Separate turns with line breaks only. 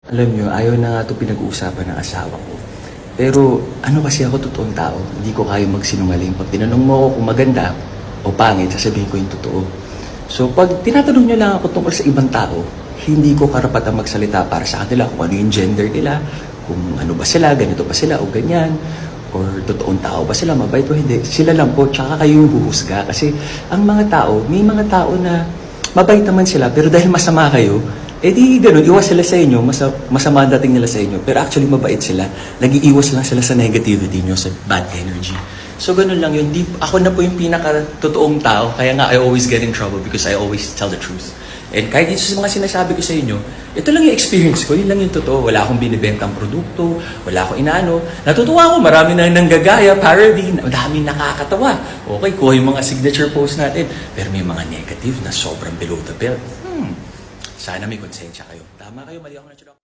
Alam niyo, ayaw na nga ito pinag-uusapan ng asawa ko. Pero ano kasi ako, totoong tao. Hindi ko kaya magsinungaling. Pag tinanong mo ako kung maganda o pangit, sasabihin ko yung totoo. So pag tinatanong niyo lang ako tungkol sa ibang tao, hindi ko karapatang magsalita para sa kanila kung ano yung gender nila, kung ano ba sila, ganito ba sila o ganyan, or totoong tao ba sila, mabait o hindi. Sila lang po, tsaka kayo yung huhusga. Kasi ang mga tao, may mga tao na mabait naman sila, pero dahil masama kayo, eh di ganun, iwas sila sa inyo, masama ang dating nila sa inyo. Pero actually mabait sila, nag-iiwas lang sila sa negativity nyo, sa bad energy. So ganun lang yun, ako na po yung pinaka-totoong tao, kaya nga I always get in trouble because I always tell the truth. And kahit dito sa mga sinasabi ko sa inyo, ito lang yung experience ko, yun lang yung totoo. Wala akong binibentang produkto, wala akong inaano. Natutuwa ako, marami na nanggagaya, parody, madami nakakatawa. Okay, kuha yung mga signature post natin. Pero may mga negative na sobrang below the belt. Sana may konsensya kayo. Tama kayo, mali ako na